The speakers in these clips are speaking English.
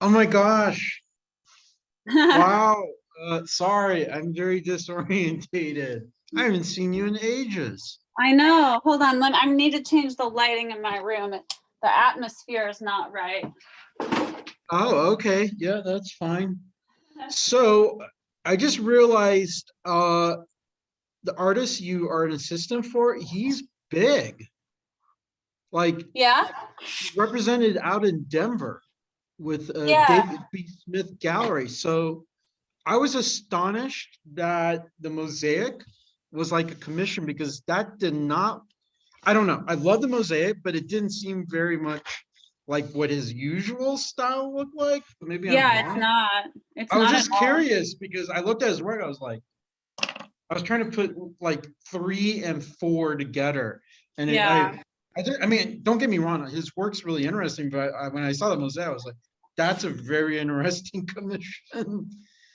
Oh my gosh. Wow. Sorry, I'm very disorientated. I haven't seen you in ages. I know. Hold on. I need to change the lighting in my room. The atmosphere is not right. Oh, okay. Yeah, that's fine. So I just realized the artist you are an assistant for, he's big. Like Yeah? represented out in Denver with Yeah. David B. Smith Gallery. So I was astonished that the mosaic was like a commission because that did not, I don't know. I love the mosaic, but it didn't seem very much like what his usual style looked like. Maybe I'm Yeah, it's wrong. not. It's I was not at just all. curious because I looked at his work. I was like, I was trying to put like 3 and 4 together, and Yeah. I mean, don't get me wrong, his work's really interesting. But when I saw the mosaic, I was like, that's a very interesting commission.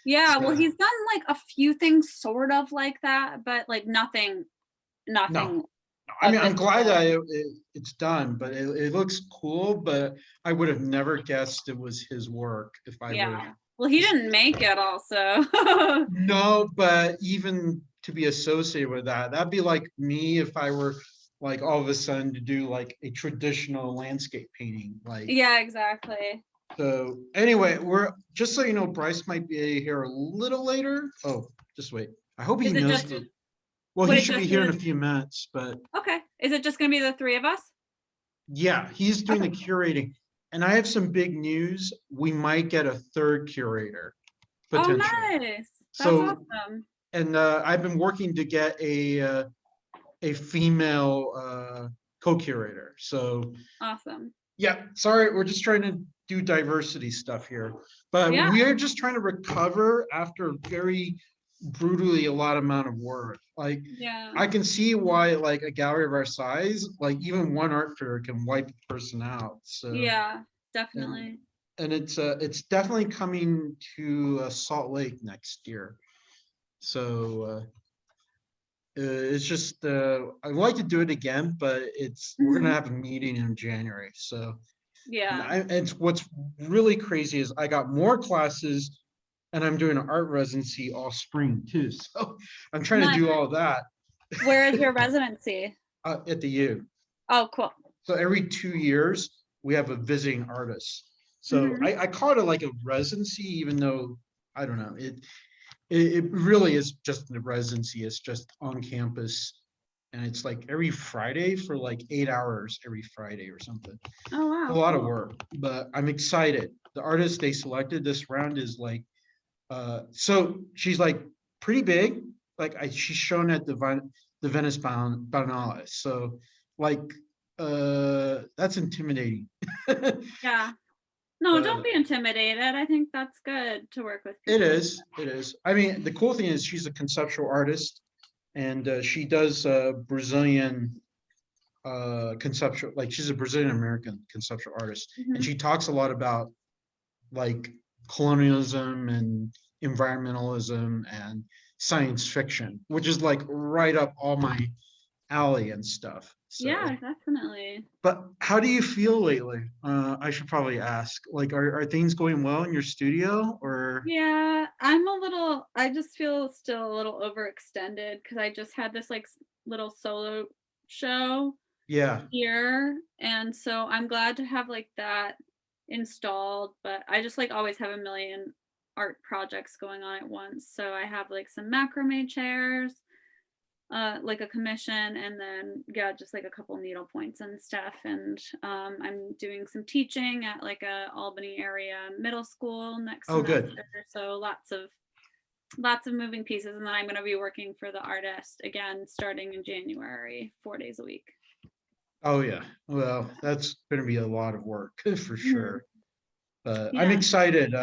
Yeah. Well, So he's done like a few things sort of like that, but like nothing, no, nothing I of mean, this I'm glad scale. that it's done, but it looks cool. But I would have never guessed it was his work if I were. Yeah. Well, he didn't make it also. No, but even to be associated with that, that'd be like me if I were like all of a sudden to do like a traditional landscape painting. Like, Yeah, exactly. so anyway, we're just so you know, Bryce might be here a little later. Oh, just wait. I hope he Is it knows just, the, well, would he it should be just here in a be, few minutes, but okay. Is it just going to be the three of us? yeah, he's doing Okay. the curating. And I have some big news. We might get a third curator Oh, potentially. nice. That's So, awesome. and I've been working to get a female co-curator. So Awesome. yeah, sorry, we're just trying to do diversity stuff here, but Yeah. we're just trying to recover after very brutally a lot amount of work. Like Yeah. I can see why like a gallery of our size, like even one art fair can wipe a person out. So Yeah, and definitely. it's definitely coming to Salt Lake next year. So it's just I'd like to do it again, but we're gonna Mhm. have a meeting in January. So Yeah. and what's really crazy is I got more classes and I'm doing an art residency all spring too. So I'm trying to Nice. do all that Where is your residency? at the U. Oh, cool. So every 2 years we have a visiting artist. So Hmm. I call it like a residency, even though I don't know it really is just a residency. It's just on campus, and it's like every Friday for like 8 hours every Friday or something. Oh, A wow. lot of Cool. work, but I'm excited. The artist they selected this round is like, so she's like pretty big. Like she's shown at the Venice Biennale. So like, that's intimidating. Yeah. No, don't But be intimidated. I think that's good to work with it people. is, it is. I mean, the cool thing is she's a conceptual artist, and she does Brazilian conceptual, like she's a Brazilian American conceptual artist, and Hmm. she talks a lot about like colonialism and environmentalism and science fiction, which is like right up all my alley and stuff. So, Yeah, definitely. but how do you feel lately? I should probably ask. Like, are things going well in your studio or? Yeah, I just feel still a little overextended because I just had this like little solo show Yeah. here. And so I'm glad to have like that installed, but I just like always have a million art projects going on at once. So I have like some macrame chairs, like a commission, and then yeah, just like a couple needle points and stuff. And I'm doing some teaching at like a Albany area middle school next Oh, good. semester. So lots of moving pieces, and then I'm going to be working for the artist again starting in January, 4 days a week. Oh, yeah. Well, that's going to be a lot of work for Mhm. sure. But I'm Yeah. excited.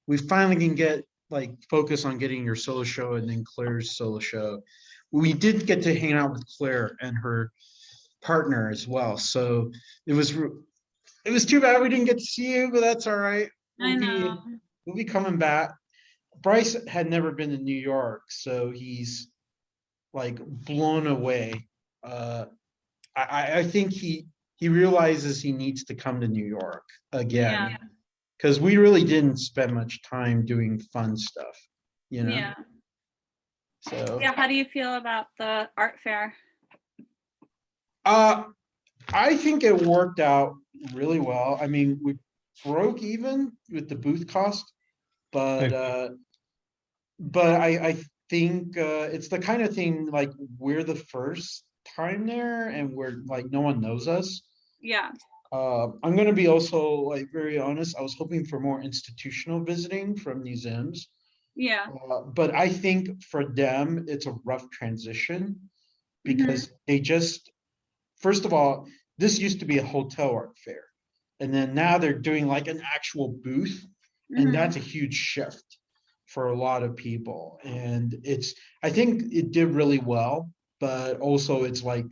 We finally can get like focus on getting your solo show and then Claire's solo show. We did get to hang out with Claire and her partner as well. So it was it was too bad we didn't get to see you, but that's all right. I know. We'll be coming back. Bryce had never been to New York, so he's like blown away. Uh, I think he realizes he needs to come to New York Yeah. again. because we really didn't spend much time doing fun stuff, you know? Yeah. So, Yeah. How do you feel about the art fair? uh, I think it worked out really well. I mean, we broke even with the booth cost, but I think it's the kind of thing like we're the first time there and we're like no one knows us. Yeah. I'm gonna be also like very honest. I was hoping for more institutional visiting from museums, Yeah. but I think for them it's a rough transition Hmm. because they just first of all, this used to be a hotel art fair. And then now they're doing like an actual booth. And Hmm. that's a huge shift for a lot of people. And I think it did really well, but also it's like,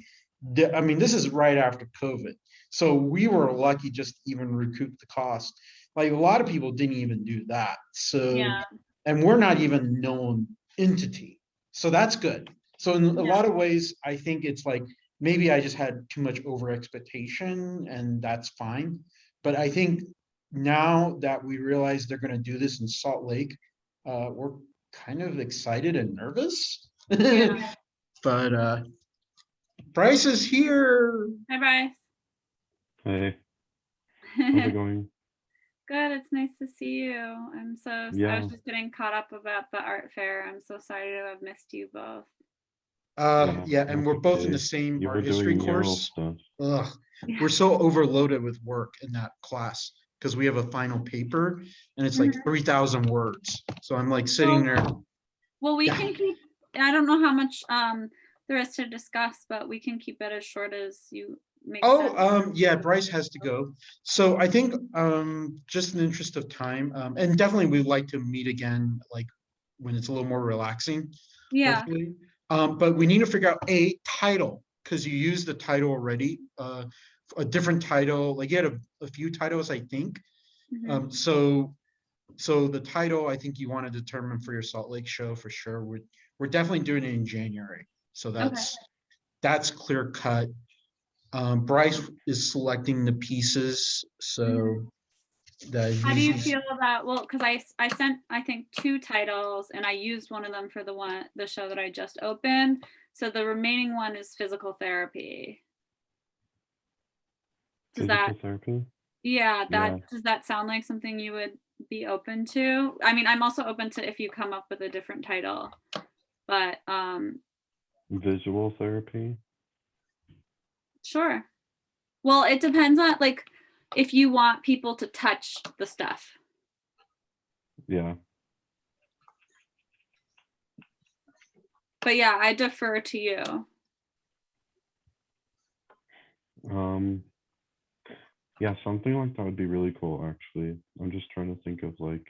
I mean, this is right after COVID. So we were lucky just to even recoup the cost. Like a lot of people didn't even do that. So, Yeah. and we're not even known entity. So that's good. So in a Yeah. lot of ways, I think it's like maybe I just had too much over expectation and that's fine. But I think now that we realize they're gonna do this in Salt Lake, we're kind of excited and nervous. Yeah. But Bryce is here. Hi, Bryce. Hey, how's it going? Good. It's nice to see you. I was Yeah, just getting caught up about the art fair. I'm so sorry to have missed you both. yeah, Yeah, and that's we're both in the okay. same You were art history doing mural course. stuff. Ugh, Yeah. we're so overloaded with work in that class because we have a final paper and it's like Mhm. 3,000 words. So I'm like sitting Well, there. we Yeah. can keep, I don't know how much there is to discuss, but we can keep it as short as you make sense. Oh, yeah, Bryce has to go. So I think just in the interest of time, and definitely we'd like to meet again, like when it's a little more relaxing, Yeah. hopefully. But we need to figure out a title because you used the title already. A different title, like you had a few titles, I think. Mhm. So the title I think you want to determine for your Salt Lake show for sure. We're definitely doing it in January. So Okay. that's clear cut. Bryce is selecting the pieces, Mhm. so that How do you he's feel about, well, because I sent, I think, two titles and I used one of them for the show that I just opened. So the remaining one is physical therapy. Does that, Physical therapy? yeah, Yeah. does that sound like something you would be open to? I mean, I'm also open to if you come up with a different title, but Visual therapy? sure. Well, it depends on like if you want people to touch the stuff. Yeah. But yeah, I defer to you. Um, yeah, something like that would be really cool, actually. I'm just trying to think of like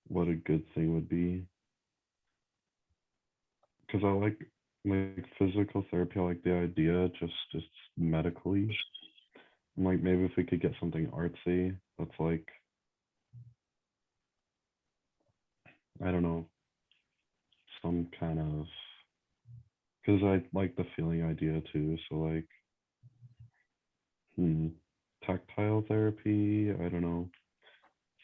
what a good thing would be. Because I like physical therapy, I like the idea just medically. I'm like maybe if we could get something artsy that's like I don't know, some kind of because I like the feeling idea too. So like, tactile therapy. I don't know,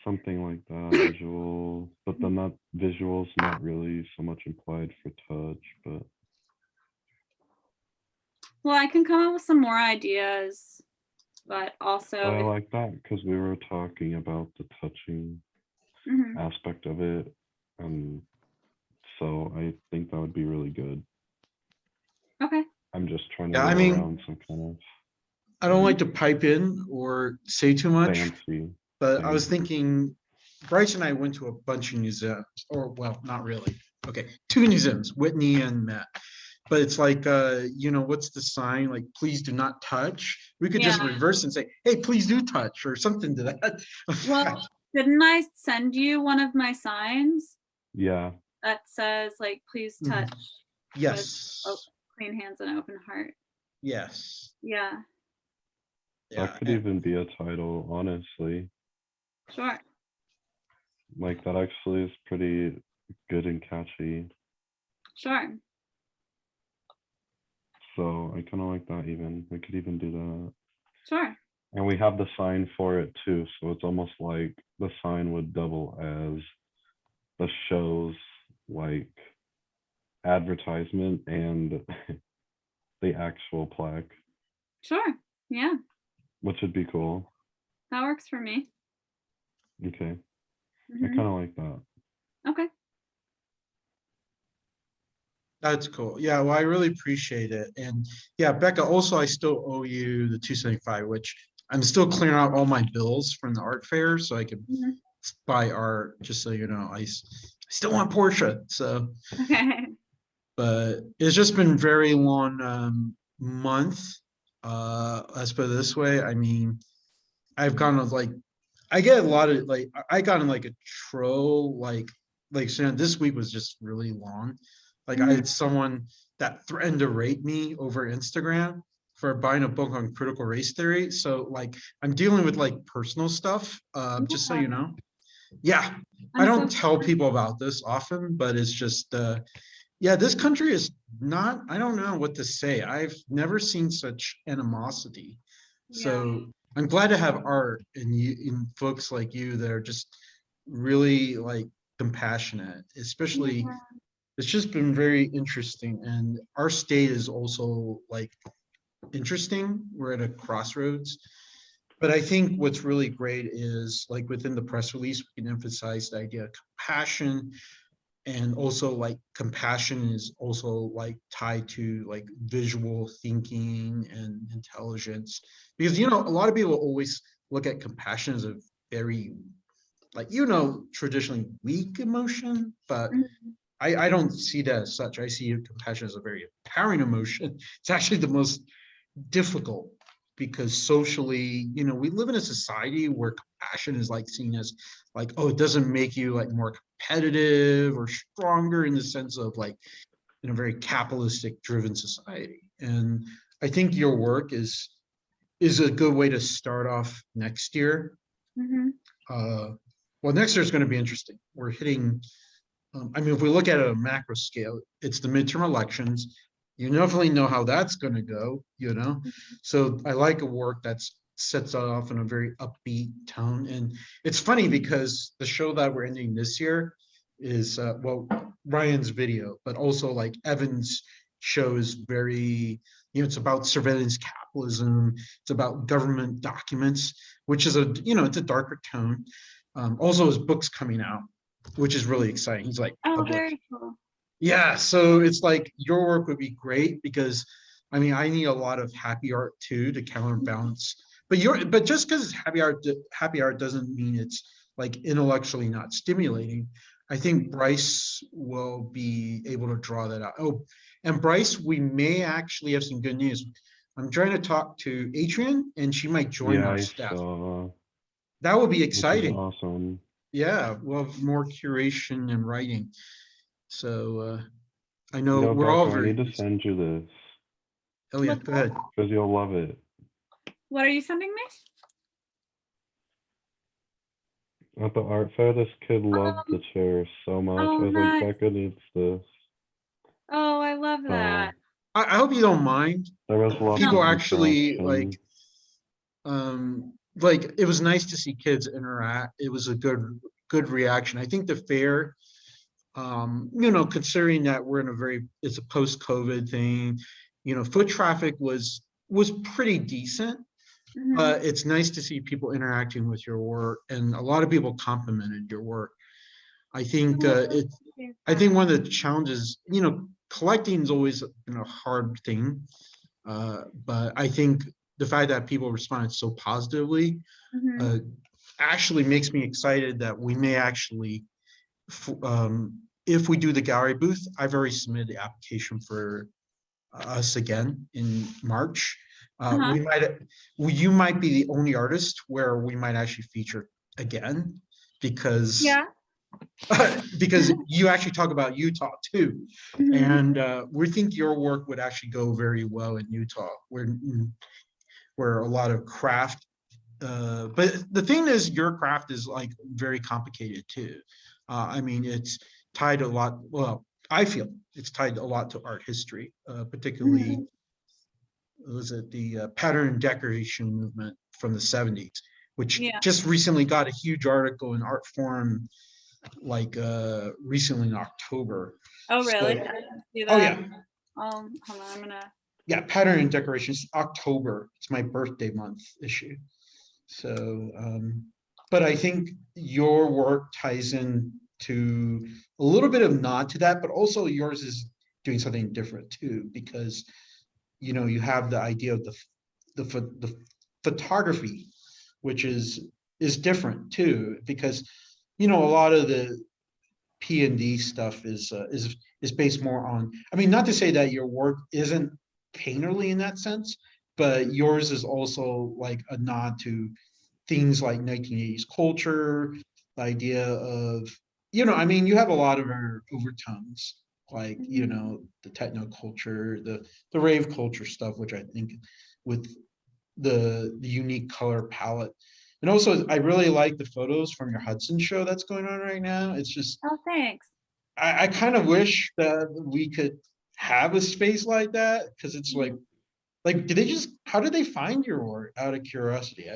something like that. Visual, but then that visual's not really so much implied for touch. But Well, I can come up with some more ideas, but but also I if like that because we were talking about the touching mhm. aspect of it, and so I think that would be really good. Okay. I'm just trying to yeah. I roll mean, around some kind of I don't like to pipe in or say too much, fancy but I was thing. thinking Bryce and I went to a bunch of museums, or well, not really. Okay, two museums, Whitney and Met. But it's like, what's the sign? Like, please do not touch. We could Yeah. just reverse and say, hey, please do touch, or something to that. Well, didn't I send you one of my signs Yeah, that says like please Mhm. touch with Yes, clean hands and open heart? yes, Yeah, that yeah. could even be a title, honestly. sure. Like that actually is pretty good and catchy. Sure. So I kind of like that even. We could even do that. Sure. And we have the sign for it too, so it's almost like the sign would double as the show's like advertisement and the actual plaque, Sure. Yeah, which would be cool. that works for me. Okay, I Mhm. kind of like that. Okay. That's cool. Yeah, well, I really appreciate it. And yeah, Becca, also, I still owe you the 275, which I'm still clearing out all my bills from the art fair so I can Mhm. buy art, just so you know. I still want Porsche. So, Okay. but it's just been very long month. Let's put it this way. I mean, I've gone with like I get a lot of like I got in like a troll like Shannon, this week was just really long. Like I Mhm. had someone that threatened to rape me over Instagram for buying a book on critical race theory. So like I'm dealing with like personal stuff, just so Yeah, you know. Yeah, I I'm so don't tell sorry. people about this often, but it's just yeah, this country is not, I don't know what to say. I've never seen such animosity. Yeah. So I'm glad to have art and you and folks like you that are just really like compassionate, especially Yeah. it's just been very interesting. And our state is also like interesting. We're at a crossroads. But I think what's really great is like within the press release, we can emphasize the idea of compassion, and also like compassion is also like tied to like visual thinking and intelligence, because you know a lot of people always look at compassion as a very like traditionally weak emotion, but Mhm. I don't see that as such. I see compassion as a very empowering emotion. It's actually the most difficult because socially, we live in a society where compassion is like seen as like, oh, it doesn't make you like more competitive or stronger in the sense of like in a very capitalistic driven society. And I think your work is a good way to start off next year. Mhm. Uh, well, next year is going to be interesting. We're hitting I mean, if we look at it at a macro scale, it's the midterm elections. You definitely know how that's going to go. So I like a work that's sets off in a very upbeat tone. And it's funny because the show that we're ending this year is, well, Ryan's video, but also like Evan's show is very, it's about surveillance capitalism. It's about government documents, which is it's a darker tone. Also, his book's coming out, which is really exciting. He's like Oh, public. very cool. Yeah, so it's like your work would be great because I mean I need a lot of happy art too to counterbalance. But just because it's happy art doesn't mean it's like intellectually not stimulating. I think Bryce will be able to draw that out. Oh, and Bryce, we may actually have some good news. I'm trying to talk to Adrian and she might join Yeah, our I staff. saw, That would be which is exciting. awesome. Yeah, we'll have more curation and writing. So I know Yo, we're all Becca, I very need to busy. send you this Oh yeah, What's go that? ahead. because you'll love it. What are you sending me? At the art fair, this kid loved the Um, chair so much. oh, I was like, nice. Becca needs this. Oh, I love So that. I hope you don't mind. there was lots No. of People actually interaction. like it was nice to see kids interact. It was a good reaction. I think the fair, considering that we're in a very it's a post-COVID thing, foot traffic was pretty decent. Mhm. It's nice to see people interacting with your work, and a lot of people complimented your work. I think Oh, I it. appreciate I think that. one of the challenges, collecting is always a hard thing, but I think the fact that people responded so positively Mhm. uh, actually makes me excited that we may actually, if we do the gallery booth, I've already submitted the application for us again in March. Uh-huh. You might be the only artist where we might actually feature again because Yeah. because you actually talk about Utah too, Mhm. and we think your work would actually go very well in Utah, where a lot of craft. But the thing is, your craft is like very complicated too. I mean, it's tied a lot. Well, I feel it's tied a lot to art history, particularly Mhm. was it the pattern decoration movement from the 70s, which Yeah. just recently got a huge article in Art Forum, like recently in October. Oh, really? So- I didn't see oh that. yeah, Hold on, I'm gonna. yeah, pattern and decorations, October. It's my birthday month issue. So, but I think your work ties in to a little bit of nod to that, but also yours is doing something different too, because you have the idea of the photography, which is different too, because a lot of the P&D stuff is based more on, I mean, not to say that your work isn't painterly in that sense, but yours is also like a nod to things like 1980s culture, the idea of, I mean, you have a lot of overtones, like, the techno culture, the rave culture stuff, which I think with the unique color palette. And also, I really like the photos from your Hudson show that's going on right now. It's just, Oh, thanks. I kind of wish that we could have a space like that, because it's like, how did they find your work, out of curiosity?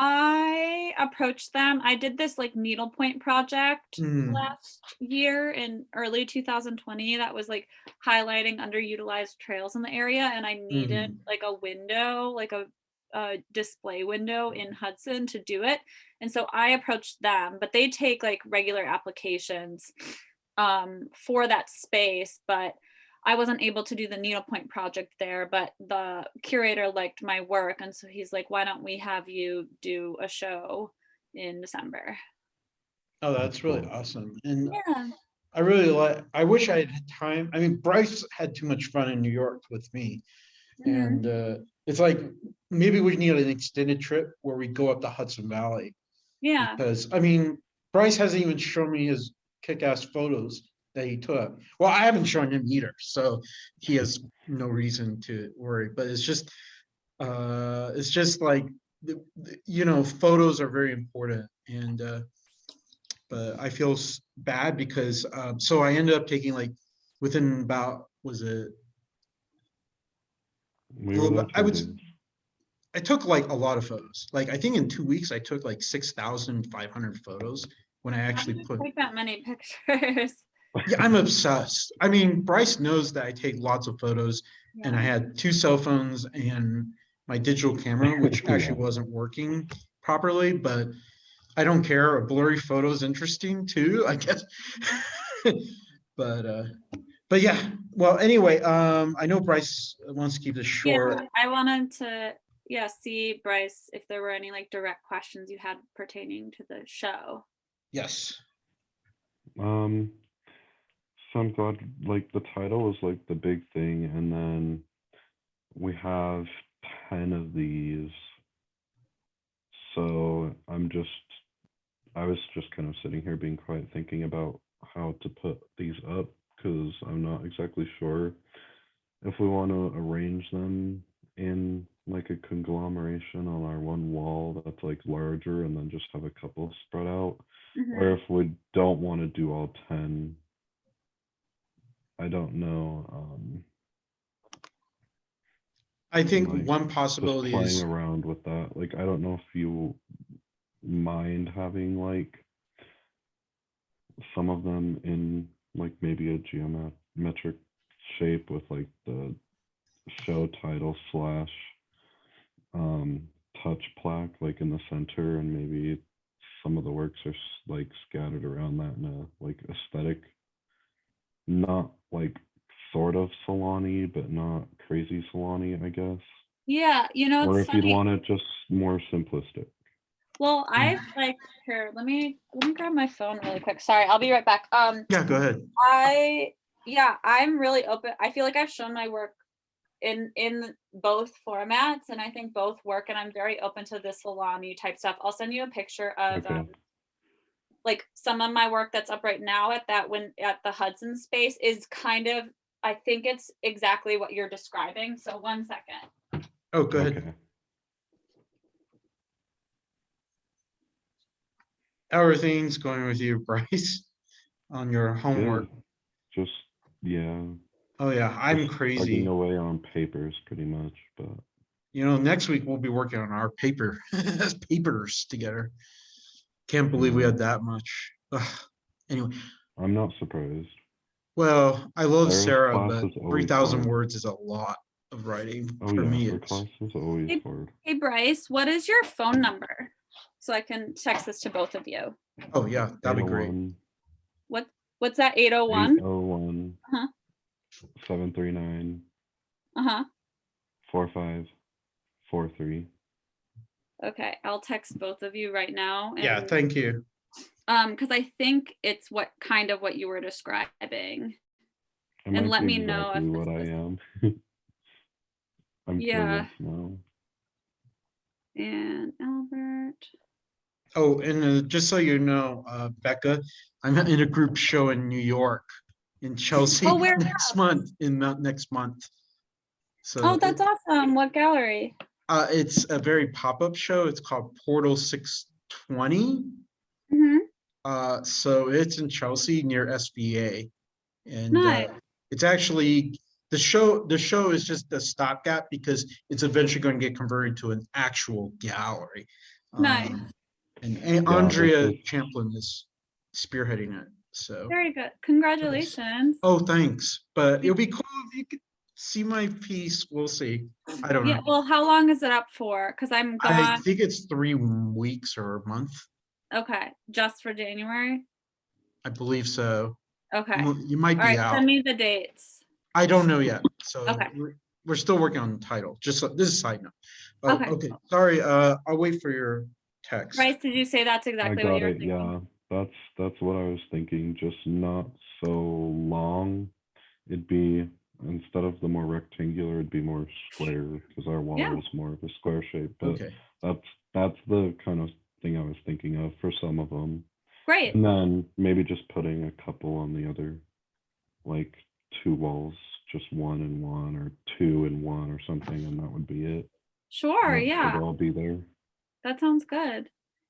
I approached them. I did this like needlepoint project Mm, last year in early 2020 that was like highlighting underutilized trails in the area, and I needed mhm. like a window, like a display window in Hudson to do it. And so I approached them, but they take like regular applications for that space, but I wasn't able to do the needlepoint project there, but the curator liked my work. And so he's like, why don't we have you do a show in December? Oh, That's that's really cool. awesome. And Yeah. I wish I had time. I mean, Bryce had too much fun in New York with me. Mhm. And it's like, maybe we need an extended trip where we go up the Hudson Valley, Yeah. because, I mean, Bryce hasn't even shown me his kick-ass photos that he took. Well, I haven't shown him either, so he has no reason to worry, but it's just like, photos are very important. And but I feel bad because, so I ended up taking, like, within about, was it a We were little there bit, 10 days. I took like a lot of photos. Like, I think in 2 weeks I took like 6,500 photos when I How actually did you put. take that many pictures? Yeah, I'm obsessed. I mean, Bryce knows that I take lots of photos, and I Yeah. had two cell phones and my digital camera, which Yeah. actually wasn't working properly, but I don't care. A blurry photo is interesting too, I guess. But but yeah. Well, anyway, I know Bryce wants to keep this Yeah. short. I wanted to, yeah, see, Bryce, if there were any like direct questions you had pertaining to the show. Yes. Um, so I'm glad, like, the title is like the big thing, and then we have 10 of these. So I was just kind of sitting here being quiet, thinking about how to put these up, because I'm not exactly sure if we want to arrange them in like a conglomeration on our one wall that's like larger, and then just have a couple spread out, or Mhm. if we don't want to do all 10. I don't know. I think Like, one just possibility playing is, around with that. Like, I don't know if you mind having like some of them in like maybe a geometric shape with like the show title slash um touch plaque like in the center, and maybe some of the works are like scattered around that in a like aesthetic, not like sort of salon-y but not crazy salon-y, I guess. Yeah, Or it's if you'd funny. want it just more simplistic. Well, I've like here, let me grab my phone really quick. Sorry, I'll be right back. yeah, go ahead. I'm really open. I feel like I've shown my work in both formats, and I think both work, and I'm very open to the salami type stuff. I'll send you a picture of Okay. like some of my work that's up right now at the Hudson space is kind of, I think it's exactly what you're describing. So one second. Oh, go ahead. Okay. How are things going with you, Bryce, on your homework? Good. Just, yeah, Oh yeah, just I'm plugging crazy. away on papers pretty much, but You know, next week we'll be working on our papers together. Can't believe we Yeah. had that much. Ugh. Anyway, I'm not surprised. well, I love Sarah's Sarah, class but is always 3,000 hard. words is a lot of writing. Oh For yeah, me, her it's class is always Hey, hard. hey Bryce, what is your phone number? So I can text this to both of you. oh yeah, that'd be great. 801 What what's that? 801? 801 Uh-huh. 739 Uh-huh. 4543. Okay, I'll text both of you right now. Yeah, And thank you. because I think it's what you were describing. It And might let be me know if exactly this what I is, am. I'm yeah. curious now. And Albert. Oh, and just so you know, Becca, I'm in a group show in New York, in Chelsea Oh, where? next month, next month. So Oh, that's awesome. What gallery? it's a very pop-up show. It's called Portal 620. Mm-hmm. So it's in Chelsea near SBA. And Nice. it's actually the show is just a stopgap because it's eventually going to get converted to an actual gallery. Nice. And Yeah, this Andrea is Champlin is spearheading it. So Very good. Congratulations. oh, thanks. But You- it'll be cool if you could see my piece. We'll see. I don't Yeah, know. well, how long is it up for? Because I'm I gone. think it's 3 weeks or a month. Okay, just for January? I believe so. Okay. You might All be right, out. send me the dates. I don't know yet. So Okay. we're still working on the title. Just this is a side note. Oh, Okay. okay. Sorry. I'll wait for your text. Bryce, did you say that's I exactly what got you were it. thinking? Yeah, that's what I was thinking. Just not so long. It'd be instead of the more rectangular, it'd be more square because our wall Yeah. is more of a square shape. But Okay. that's the kind of thing I was thinking of for some of them. Great. And then maybe just putting a couple on the other, like 2 walls, just 1 and 1 or 2 and 1 or something, and that would be it. Sure, And yeah. it'll all be there. That sounds good.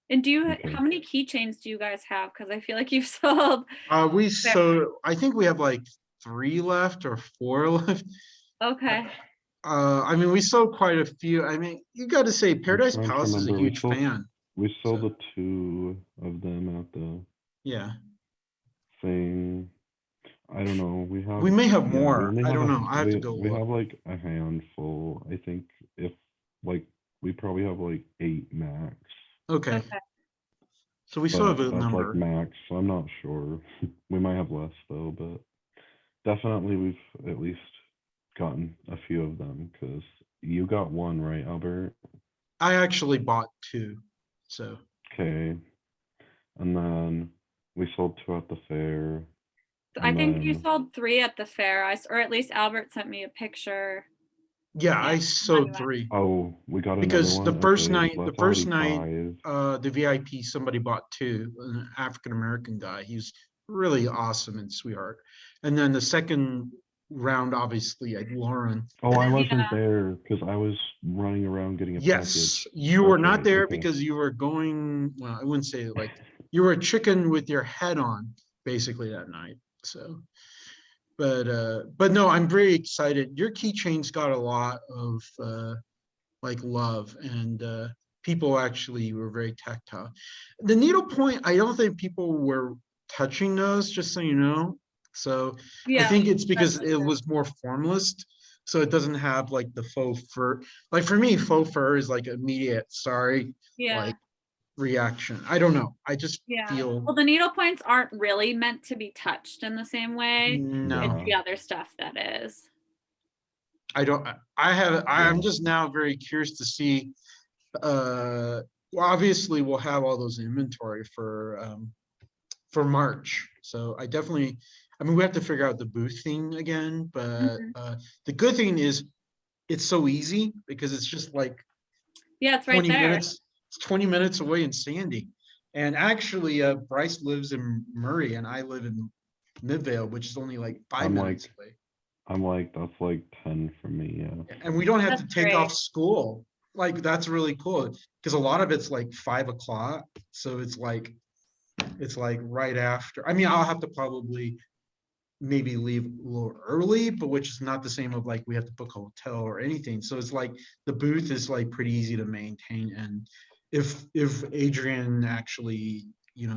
And Okay. how many keychains do you guys have? Because I feel like you've sold. I think we have like 3 left or 4 left. Okay. I mean, we sold quite a few. I mean, you got to say, I'm Paradise trying to Palace is a remember. huge fan. We sold So- the 2 of them at the Yeah, thing. I don't know. we may have Yeah, we more. only I have don't a know. I have to go we look. have like a handful. I think if like we probably have like 8 max. Okay, Okay. so we still But have a that's like number. max, so I'm not sure. We might have less though, but definitely we've at least gotten a few of them because you got one, right, Albert? I actually bought 2. So Okay. And then we sold 2 at the fair. I And think you then sold 3 at the fair, or at least Albert sent me a picture. yeah, I Yeah, sold money 3 oh, we got another because the one. first Okay, night, so that's already 5. the VIP, somebody bought 2, an African American guy. He's really awesome and sweetheart. And then the second round, obviously, Lauren. Oh, I Yeah. wasn't there because I was running around getting a Yes, package. you were not Okay, there okay. because you were going, well, I wouldn't say like, you were a chicken with your head on basically that night. So, but no, I'm very excited. Your keychains got a lot of like love and people actually were very tactile. The needlepoint, I don't think people were touching those, just so you know. So I Yeah. think it's because that's it true. was more formalist. So it doesn't have like the faux fur. Like for me, faux fur is like immediate, sorry, Yeah. like reaction. I don't know. I just Yeah. feel Well, the needle points aren't really meant to be touched in the same way. no. It's the other stuff that is. I don't. I'm Yeah. just now very curious to see. Well, obviously, we'll have all those in inventory for March. So I definitely. I mean, we have to figure out the booth thing again, but Mhm. the good thing is it's so easy because it's just like Yeah, it's right 20 there. minutes. It's 20 minutes away in Sandy. And actually, Bryce lives in Murray and I live in Midvale, which is only like 5 I'm minutes like away. I'm like that's like 10 for me. Yeah. And we don't have to That's take off great. school. Like that's really cool because a lot of it's like 5 o'clock. So it's like right after. I mean, I'll have to probably maybe leave a little early, but which is not the same of like we have to book a hotel or anything. So it's like the booth is like pretty easy to maintain. And if Adrian actually,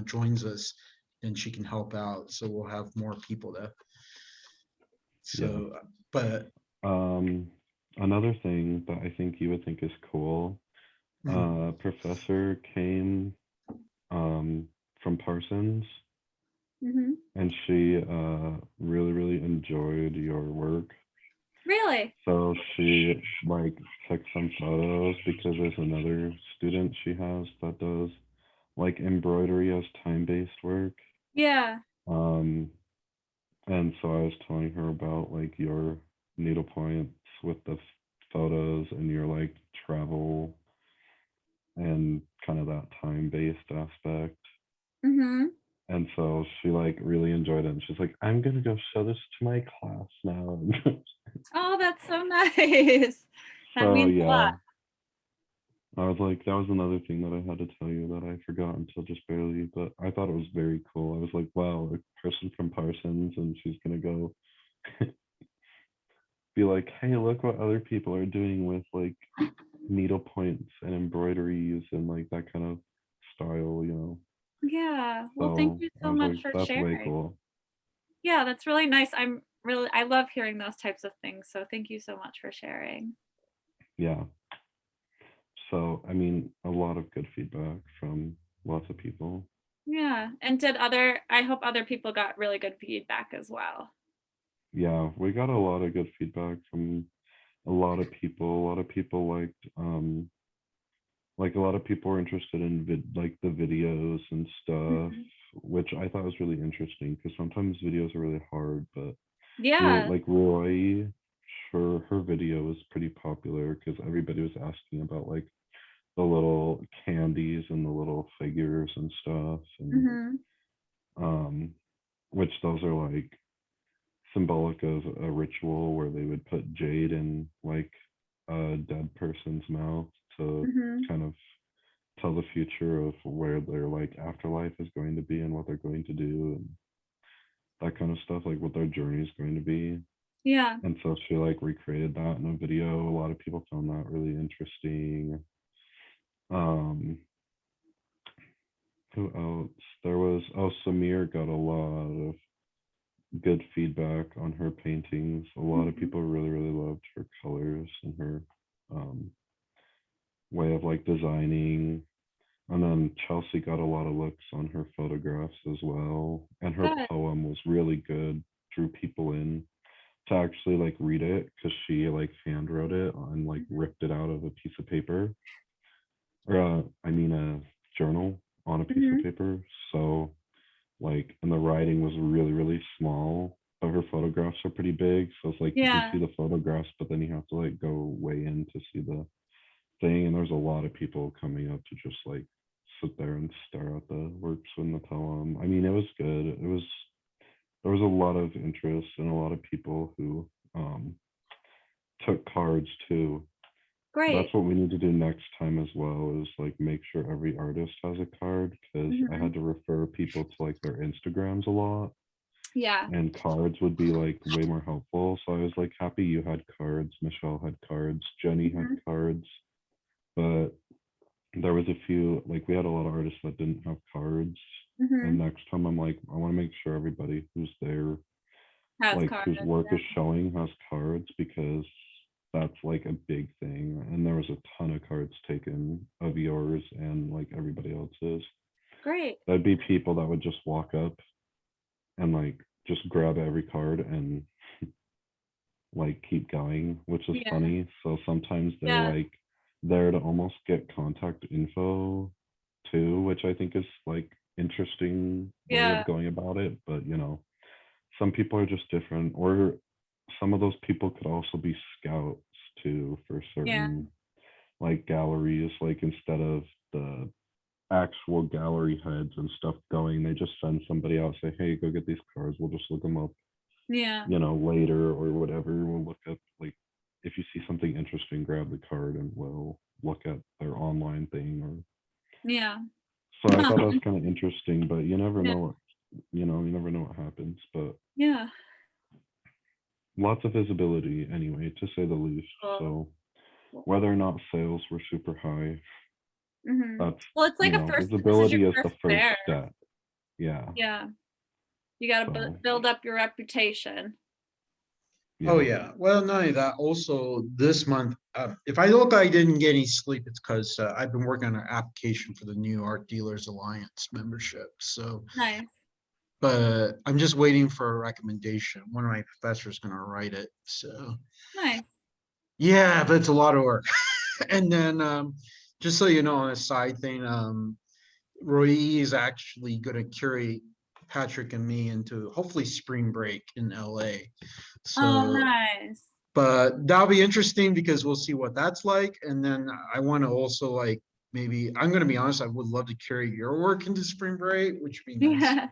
joins us, then she can help out. So we'll have more people to. Yeah. So, but Another thing that I think you would think is cool, professor came from Parsons, Mm-hmm. and she really, really enjoyed your work. Really? So she like took some photos because there's another student she has that does like embroidery as time-based work. Yeah. Um, and so I was telling her about like your needle points with the photos and your like travel and kind of that time-based aspect. Mm-hmm. And so she like really enjoyed it. And she's like, I'm gonna go show this to my class now. Oh, that's so nice. That So means a yeah, lot. I was like, that was another thing that I had to tell you that I forgot until just barely, but I thought it was very cool. I was like, wow, a person from Parsons, and she's gonna go be like, hey, look what other people are doing with like needle points and embroideries and like that kind of style, you know. Yeah. Well, thank So you I so was much like, for that's way sharing. cool. Yeah, that's really nice. I love hearing those types of things. So thank you so much for sharing. Yeah. So I mean, a lot of good feedback from lots of people. Yeah. And I hope other people got really good feedback as well. Yeah, we got a lot of good feedback from a lot of people. A lot of people liked like a lot of people were interested in like the videos and stuff, Mhm. which I thought was really interesting because sometimes videos are really hard, but Yeah. like Roy, her video was pretty popular because everybody was asking about like the little candies and the little figures and stuff, and Hmm. um which those are like symbolic of a ritual where they would put jade in like a dead person's mouth to Hmm. kind of tell the future of where their like afterlife is going to be and what they're going to do and that kind of stuff, like what their journey is going to be. Yeah. And so she like recreated that in a video. A lot of people found that really interesting. Um, who else? There was Samir got a lot of good feedback on her paintings. A lot of Mhm. people really, really loved her colors and her um, way of like designing. And then Chelsea got a lot of looks on her photographs as well. And her Good. poem was really good, drew people in to actually like read it because she like hand wrote it and like ripped it out of a piece of paper. Or I mean a journal on a piece of Hmm. paper. So like, and the writing was really, really small, but her photographs are pretty big. So it's like you can Yeah. see the photographs, but then you have to like go way in to see the thing. And there's a lot of people coming up to just like sit there and stare at the works in the poem. I mean, it was good. There was a lot of interest and a lot of people who took cards too. That's Great. what we need to do next time as well, is like make sure every artist has a card because I Hmm. had to refer people to like their Instagrams a lot, Yeah. and cards would be like way more helpful. So I was like happy you had cards, Michelle had cards, Jenny had Hmm. cards, but there was a few, like we had a lot of artists that didn't have cards. And Hmm. next time I'm like, I want to make sure everybody who's there, Has like cards. whose work is Yeah. showing, has cards because that's like a big thing. And there was a ton of cards taken of yours and like everybody else's. Great. That'd be people that would just walk up and like just grab every card and like keep going, which is Yeah. funny. So sometimes they're Yeah. like there to almost get contact info too, which I think is like interesting way Yeah. of going about it. But some people are just different, or some of those people could also be scouts too for Yeah. certain like galleries. Like instead of the actual gallery heads and stuff going, they just send somebody out, say, hey, go get these cards. We'll just look them up Yeah. later or whatever. We'll look up like if you see something interesting, grab the card and we'll look at their online thing. Or Yeah. so I thought that was kind of interesting, but you never Yeah. know what you never know what happens. But Yeah. lots of visibility anyway, to say the least. Cool. So Cool. whether or not sales were super high, Mhm. that's, Well, it's like you a know, first. This is visibility your is the first first fair. step. Yeah. Yeah, you got to So, build up your reputation. Oh, yeah. Well, not only that, also this month, if I look like I didn't get any sleep, it's because I've been working on an application for the new Art Dealers Alliance membership. So, Nice. but I'm just waiting for a recommendation. One of my professors going to write it. So, Nice. yeah, but it's a lot of work. And then, just so you know, on a side thing, Roy E is actually going to curate Patrick and me into hopefully spring break in LA. Oh, So, nice. but that'll be interesting because we'll see what that's like. And then I want to also like, maybe, I'm going to be honest, I would love to carry your work into spring break, which would be nice. Yeah.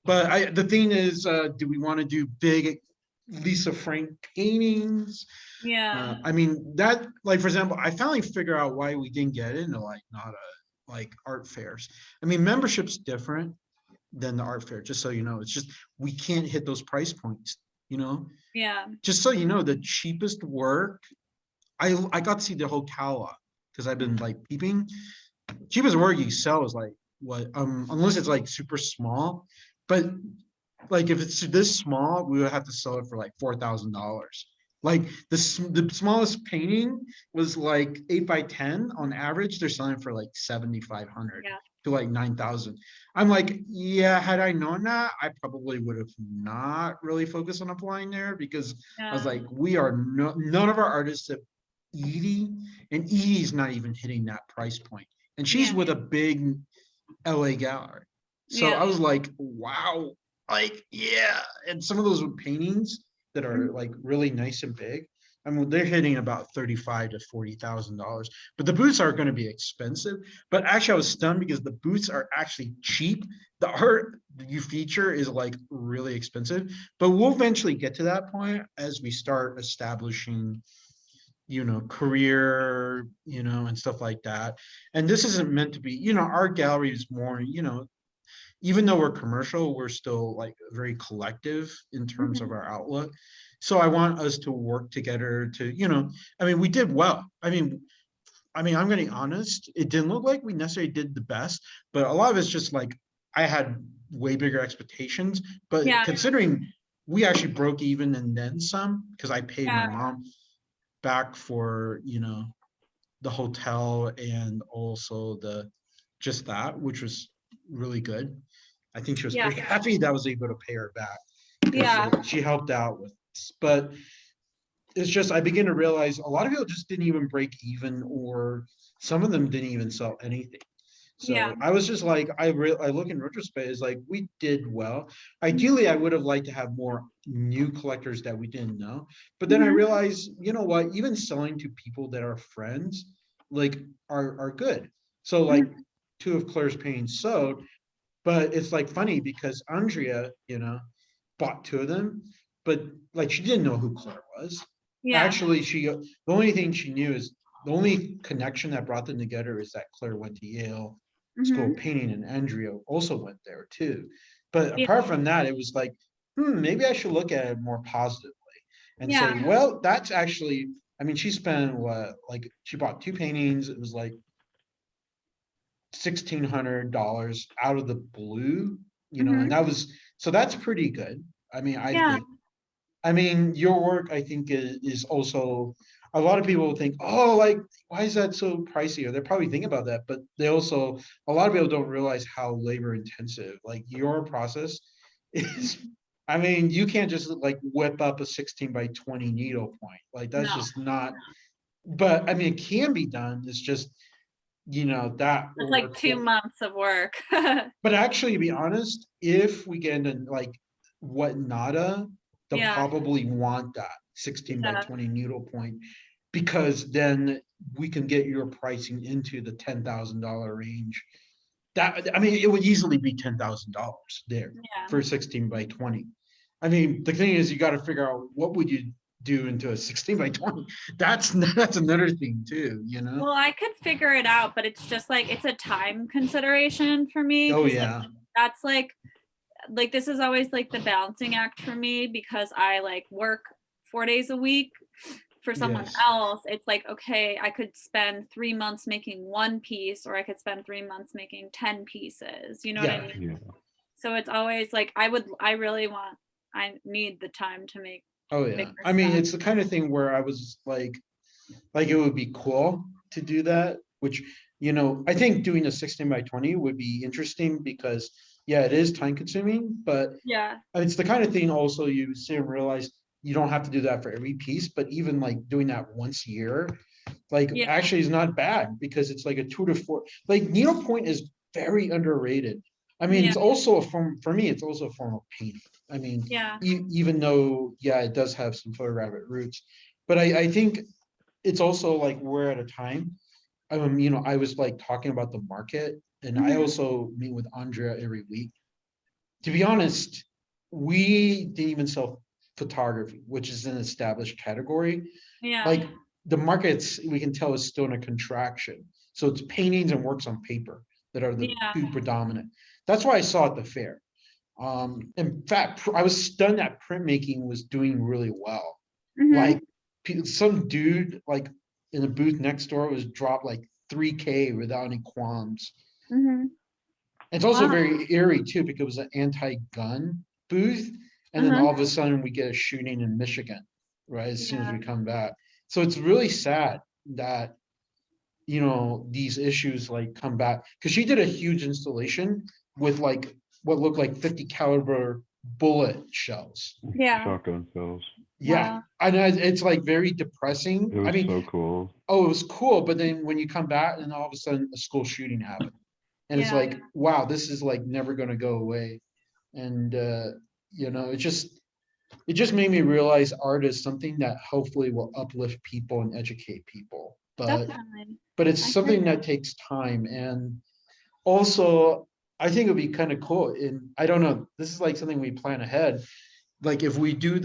But the thing is, do we want to do big Lisa Frank paintings? Yeah. I mean, that, like, for example, I finally figure out why we didn't get into like, not a, like art fairs. I mean, membership's different than the art fair, just so you know. It's just, we can't hit those price points, you know? Yeah. Just so you know, the cheapest work, I got to see the whole Cala because I've been like peeping. Cheapest work you sell is like what, unless it's like super small, but like if it's this small, we would have to sell it for like $4,000. Like the smallest painting was like 8 by 10 on average. They're selling for like 7,500 Yeah. to like 9,000. I'm like, yeah, had I known that, I probably would have not really focused on applying there because I was Yeah. like, we are none of our artists have Edie, and Edie's not even hitting that price point. And she's Yeah. with a big LA gallery. So Yeah. I was like, wow, like, yeah. And some of those paintings that are like really nice and big, I mean, they're hitting about $35,000 to $40,000. But the boots are going to be expensive. But actually, I was stunned because the boots are actually cheap. The art that you feature is like really expensive. But we'll eventually get to that point as we start establishing, you know, career, you know, and stuff like that. And this isn't meant to be, you know, our gallery is more, you know, even though we're commercial, we're still like very collective in terms of Mhm. our outlook. So I want us to work together to, you know, I mean, we did well. I'm getting honest. It didn't look like we necessarily did the best, but a lot of it's just like I had way bigger expectations. But Yeah. considering we actually broke even and then some, because I paid my Yeah. mom back for, you know, the hotel and also the just that, which was really good. I think she was Yeah. pretty happy that I was able to pay her back Yeah. because she helped out with this. But it's just I begin to realize a lot of people just didn't even break even, or some of them didn't even sell anything. Yeah. So I was just like, I look in retrospect, it's like we did well. Mhm. Ideally, I would have liked to have more new collectors that we didn't know. But then I Mhm. realized, you know what, even selling to people that are friends, like are good. So like Mhm. two of Claire's paintings sold, but it's like funny because Andrea, you know, bought two of them, but like she didn't know who Claire was. Yeah. Actually, the only thing she knew is the only connection that brought them together is that Claire went to Yale School of Mhm. Painting and Andrea also went there too. But Yeah. apart from that, it was like, maybe I should look at it more positively and say, Yeah. well, that's actually, I mean, she spent what, like she bought two paintings. It was like $1,600 out of the blue, you know, and Mhm. that was, so that's pretty good. I mean, I Yeah. think, I mean, your work, I think is also, a lot of people think, oh, like, why is that so pricey? Or they're probably thinking about that, but they also, a lot of people don't realize how labor intensive, like your process is. I mean, you can't just like whip up a 16 by 20 needle point. Like that's No. just not, but I mean, it can be done. It's just, you know, that It's over like a 2 months of work. but actually, to be honest, if we get into like what Nada, they'll Yeah. probably want that 16 by Yeah. 20 needle point because then we can get your pricing into the $10,000 range. That, I mean, it would easily be $10,000 there Yeah. for 16 by 20. I mean, the thing is, you got to figure out what would you do into a 16 by 20. That's another thing too, you know? Well, I could figure it out, but it's just like it's a time consideration for me Oh because yeah. that's like this is always like the balancing act for me because I like work 4 days a week. For someone Yes. else, it's like, okay, I could spend 3 months making one piece, or I could spend 3 months making 10 pieces. You know what I Yeah. mean? Yeah. So it's always like, I need the time to make Oh, yeah. bigger I mean, stuff. it's the kind of thing where I was like it would be cool to do that, which, I think doing a 16 by 20 would be interesting because, yeah, it is time consuming, but Yeah. it's the kind of thing also you see and realize you don't have to do that for every piece, but even like doing that once a year, like Yeah. actually is not bad because it's like a 2 to 4, like needlepoint is very underrated. I mean, Yeah. it's also a form, for me, it's also a form of painting. I mean, Yeah. even though, yeah, it does have some photo rabbit roots, but I think it's also like we're at a time, I was like talking about the market, and I Mhm. also meet with Andrea every week. To be honest, we didn't even sell photography, which is an established category. Yeah. Like the markets, we can tell is still in a contraction. So it's paintings and works on paper that are the Yeah. two predominant. That's why I saw at the fair. In fact, I was stunned that printmaking was doing really well. Mhm. Like some dude like in the booth next door was dropped like 3K without any qualms. Mhm. It's also Wow. very eerie too because it was an anti-gun booth, and then Uh-huh. all of a sudden we get a shooting in Michigan, right? As soon as Yeah. we come back. So it's really sad that these issues like come back because she did a huge installation with like what looked like 50 caliber bullet shells. Yeah. Shotgun shells. Yeah. Wow. And it's like very depressing. It I was mean, so cool. oh, it was cool, but then when you come back and all of a sudden a school shooting happened. And it's Yeah. like, wow, this is like never gonna go away. And it just made me realize art is something that hopefully will uplift people and educate people. Definitely. But it's I hear something you. that takes time. And also I think it'd be kind of cool. And I don't know, this is like something we plan ahead. Like if we get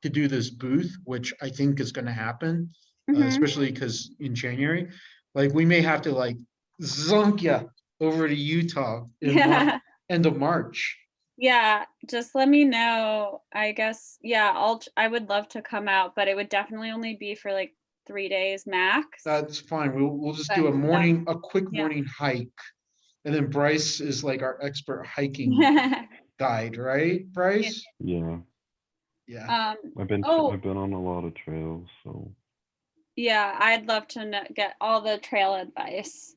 to do this booth, which I think is gonna happen, Mhm. especially because in January, like we may have to like zonk ya over to Utah in Yeah. end of March. Yeah, just let me know. I guess, yeah, I would love to come out, but it would definitely only be for like 3 days max. That's fine. We'll just But do yeah. a quick Yeah. morning hike. And then Bryce is like our expert hiking guide, right, Yeah. Bryce? Yeah. Yeah. Um, I've oh, been on a lot of trails, so yeah, I'd love to get all the trail advice.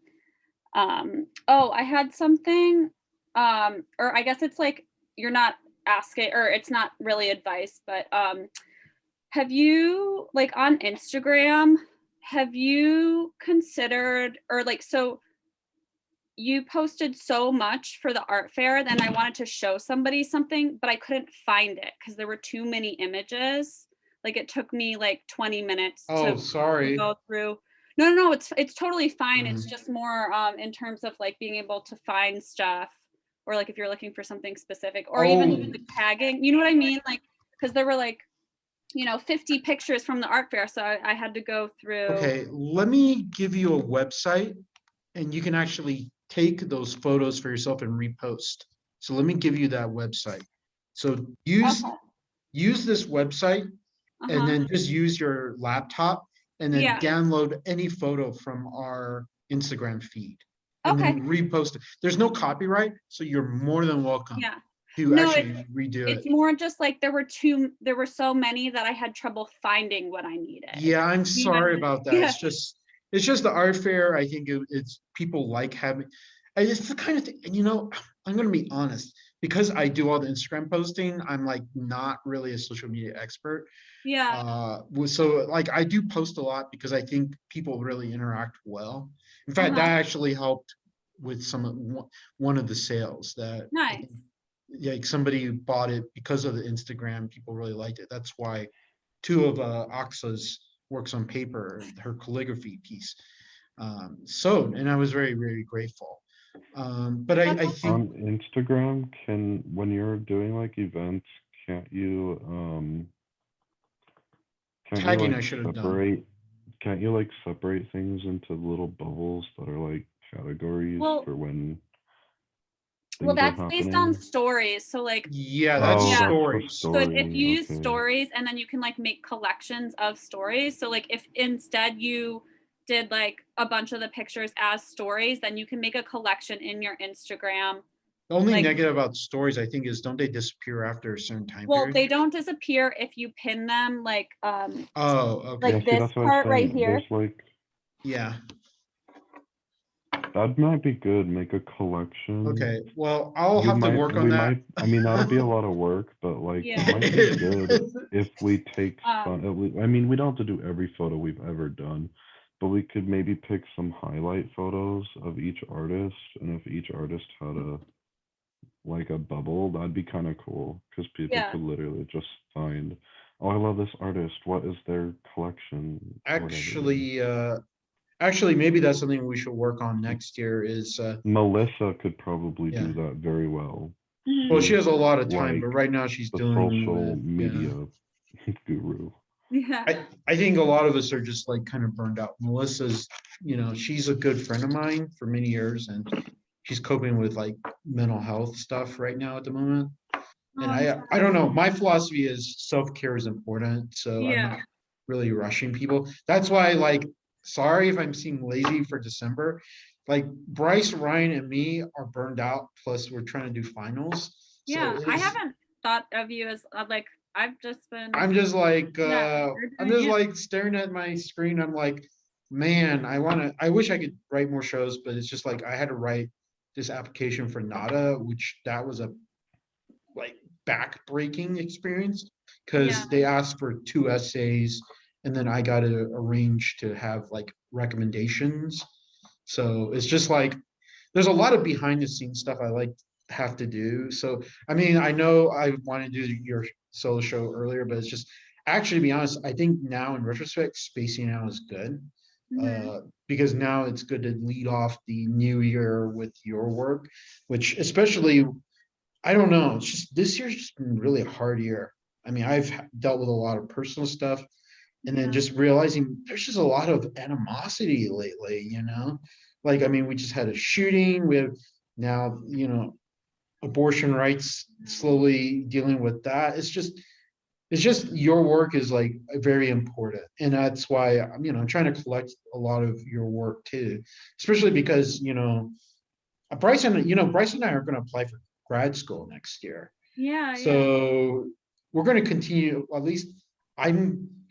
Oh, I had something, or I guess it's like you're not asking, or it's not really advice, but have you, like, on Instagram, have you considered, or like, so you posted so much for the art fair, then I wanted to show somebody something, but I couldn't find it because there were too many images. Like it took me like 20 minutes Oh, to sorry. go through. No, no, no, it's totally fine. It's Mm. just more in terms of like being able to find stuff, or like if you're looking for something specific, or even Oh, like tagging. You know what I mean? Like, because there were like, 50 pictures from the art fair, so I had to go through. okay. Let me give you a website and you can actually take those photos for yourself and repost. So let me give you that website. So Okay. use this website and Uh-huh. then just use your laptop and then Yeah. download any photo from our Instagram feed and Okay. then repost it. There's no copyright, so you're more than welcome Yeah. to No, actually redo it. it's more just like there were so many that I had trouble finding what I needed. Yeah, I'm You know what I sorry mean? about that. Yeah. It's just the art fair. I think it's people like having. And it's the kind of thing. And I'm gonna be honest because I do all the Instagram posting. I'm like not really a social media expert. Yeah. So like I do post a lot because I think people really interact well. In fact, Uh-huh. that actually helped with one of the sales that I think, Nice. yeah, like somebody bought it because of the Instagram. People really liked it. That's why two of Oxa's works on paper, her calligraphy piece. And I was very, very grateful. But That's I awesome. think on Instagram, when you're doing like events, can't you can't you tagging like I should have done. separate can't you like separate things into little bubbles that are like categories Well, for when Well, things are that's based on happening. stories. So like, Yeah, that's Oh, yeah. that's the stories. So if you story. use Okay. stories and then you can like make collections of stories. So like if instead you did like a bunch of the pictures as stories, then you can make a collection in your Instagram. The only Like, negative about stories, I think, is don't they disappear after a certain time well, period? they don't disappear if you pin them Oh, okay. Yeah, like see, this that's what I was part right saying. here. There's like, Yeah. that might be good. Make a collection. Okay. Well, I'll You have to might, work on we that. might, I mean, that'll be a lot of work, but like, Yeah. it might be good if we take Um, some, I mean, we don't have to do every photo we've ever done, but we could maybe pick some highlight photos of each artist, and if each artist had a bubble, that'd be kind of cool, because people yeah. could literally just find, oh, I love this artist, what is their collection, or whatever. Actually, maybe that's something we should work on next year is, Melissa could probably yeah. do that very well. Mhm. Well, she She's has a lot of time, but like right now she's the dealing social with, yeah. media guru. Yeah. I think a lot of us are just like kind of burned out. Melissa's, she's a good friend of mine for many years, and she's coping with like mental health stuff right now at the moment. And Oh, I'm I sorry. don't know. My philosophy is self-care is important, so I'm Yeah. not really rushing people. That's why, like, sorry if I'm seeming lazy for December. Like Bryce, Ryan, and me are burned out. Plus, we're trying to do finals, so Yeah. I it's. haven't thought of you as like I've just been I'm just like, yeah, you're I'm doing just you. like staring at my screen. I'm like, man, I wish I could write more shows, but it's just like I had to write this application for NADA, which that was a like back-breaking experience Yeah. because they asked for 2 essays and then I got to arrange to have like recommendations. So it's just like there's a lot of behind the scenes stuff I like have to do. So I mean, I know I wanted to do your solo show earlier, but it's just actually to be honest, I think now in retrospect, spacing out is good. Mhm. Because now it's good to lead off the new year with your work, which especially I don't know. It's just this year's just been really a hard year. I mean, I've dealt with a lot of personal stuff, and then Yeah. just realizing there's just a lot of animosity lately, Like, I mean, we just had a shooting. We have now, abortion rights slowly dealing with that. It's just your work is like very important. And that's why I'm trying to collect a lot of your work too, especially because, Bryce and I are going to apply for grad school next year. Yeah. Yeah. So we're going to continue, at least I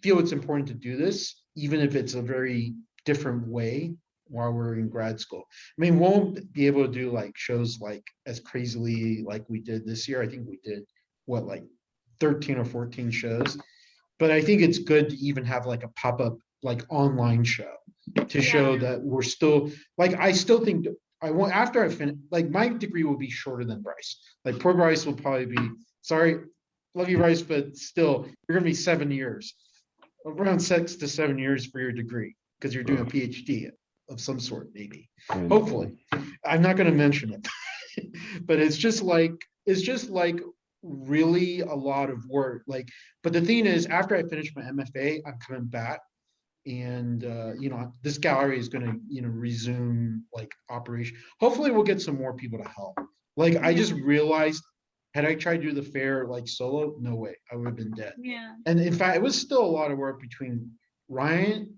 feel it's important to do this, even if it's a very different way while we're in grad school. I mean, we won't be able to do like shows like as crazily like we did this year. I think we did what, like 13 or 14 shows. But I think it's good to even have like a pop-up like online show to Yeah. show that we're still like I still think I want after I finish like my degree will be shorter than Bryce. Like poor Bryce will probably be sorry, love you, Bryce, but still you're gonna be 7 years, around 6 to 7 years for your degree because you're doing a Ugh, PhD of some sort, maybe. I know. Hopefully. I'm not gonna mention it. But it's just like really a lot of work. Like, but the thing is, after I finish my MFA, I'm coming back and this gallery is going to resume like operation. Hopefully we'll get some more people to help. Like I Yeah. just realized, had I tried to do the fair like solo, no way, I would have been dead. Yeah. And in fact, it was still a lot of work between Ryan,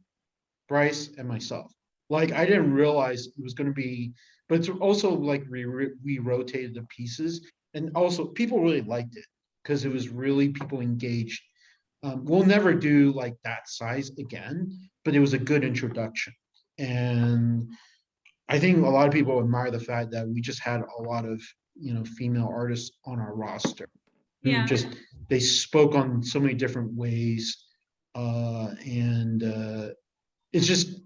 Bryce, and myself. Like I didn't realize it was going to be, but it's also like we rotated the pieces, and also people really liked it because it was really people engaged. We'll never do like that size again, but it was a good introduction. And I think a lot of people admire the fact that we just had a lot of, female artists on our roster who Yeah. just, they spoke on so many different ways. And it's just,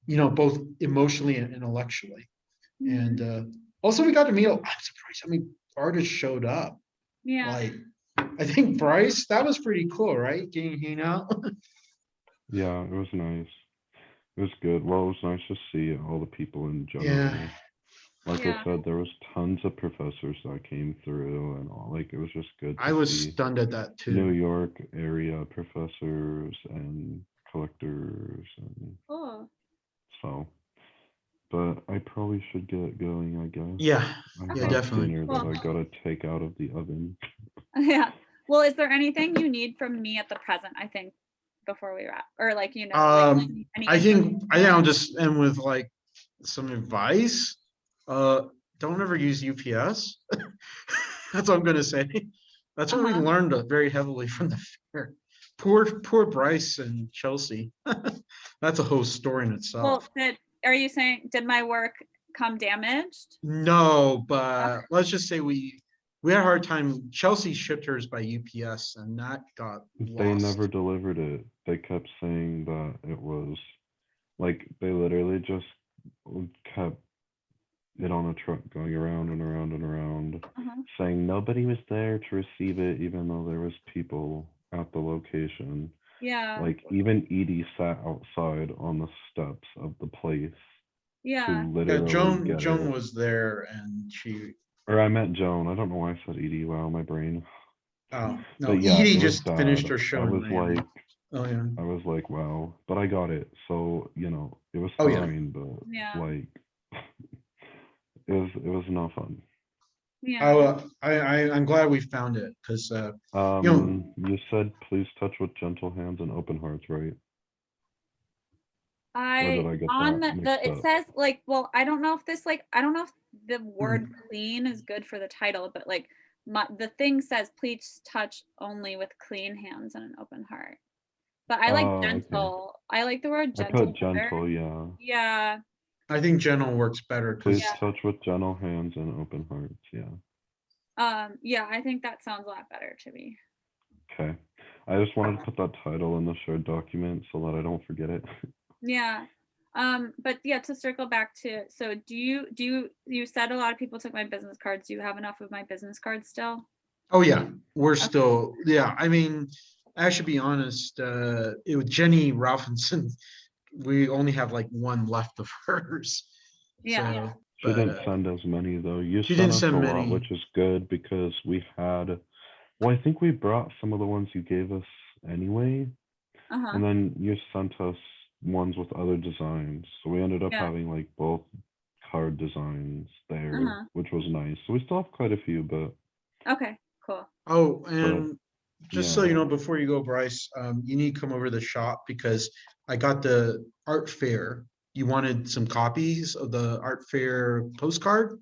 both emotionally and intellectually. And Mhm. also we got to meet, I'm surprised how many artists showed up. Yeah. Like, I think Bryce, that was pretty cool, right? Getting hang out. Yeah, it was nice. It was good. Well, it was nice to see all the people in Yeah, general. Like I Yeah. said, there was tons of professors that came through and all. Like it was just good I to was see stunned at that New too. York area professors and collectors, and Cool. so but I probably should get going, I guess. Yeah, I yeah, have definitely. dinner that Well- I gotta take out of the oven. Yeah. Well, is there anything you need from me at the present, I think, before we wrap? Or like, like any I think information? I'll just end with like some advice. Don't ever use UPS. That's all I'm gonna say. That's what we Uh-huh. learned very heavily from the fair. Poor Bryce and Chelsea. That's a whole story in itself. Well, are you saying, did my work come damaged? No, but let's just say we had a hard time. Chelsea shipped hers by UPS and that got They lost. never delivered it. They kept saying that it was like they literally just kept it on a truck going around and around and around, Uh-huh. saying nobody was there to receive it, even though there was people at the location. Yeah. Like even Edie sat outside on the steps of the place to Yeah. Yeah, literally get Joan it. was there and she, Or I met Joan. I don't know why I said Edie. Wow, my brain. oh, no, But yeah, Edie it was just finished bad. her show I in was Miami. like, Oh, yeah. I was like, wow. But I got it. So, it was Oh, yeah. fine, but Yeah. like it was not fun. Yeah. I'm glad we found it because, you know, You said please touch with gentle hands and open hearts, right? Or did I get On that mixed it up? says like, well, I don't know if this I don't know if the Hmm. word clean is good for the title, but like the thing says please touch only with clean hands and an open heart. But I like Okay. gentle. I like the word I gentle. put better. gentle, yeah. Yeah. I think gentle works better Please because, touch with gentle hands and open hearts, yeah. Yeah, I think that sounds a lot better to me. Okay. I just wanted to put that title in the shared document so that I don't forget it. Yeah. But yeah, to circle back to, so you said a lot of people took my business cards. Do you have enough of my business cards still? oh, yeah, we're still, yeah, I mean, I should be honest, it was Jenny Ralphinson. We only have like one left of hers. Yeah. So, She but didn't send as many though. You she sent didn't us a send lot, many. which is good because we had, well, I think we brought some of the ones you gave us anyway, Uh-huh. and then you sent us ones with other designs. So we ended up Yeah. having like both card designs there, Uh-huh. which was nice. So we still have quite a few, but Okay, cool. Oh, and just so yeah. you know, before you go, Bryce, you need to come over to the shop because I got the art fair. You wanted some copies of the art fair postcard,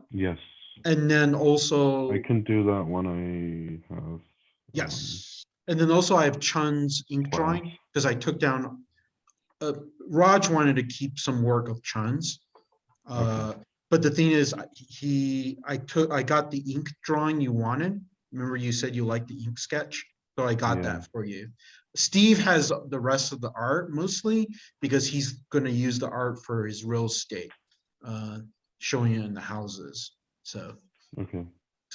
Yes, and then also, I can do that when I have yes, and then also I have Chun's ink class. drawing because I took down. Raj wanted to keep some work of Chun's. But the thing is, I got the ink drawing you wanted. Remember you said you liked the ink sketch? So I got Yeah. that for you. Steve has the rest of the art mostly because he's gonna use the art for his real estate, showing it in the houses. So Okay.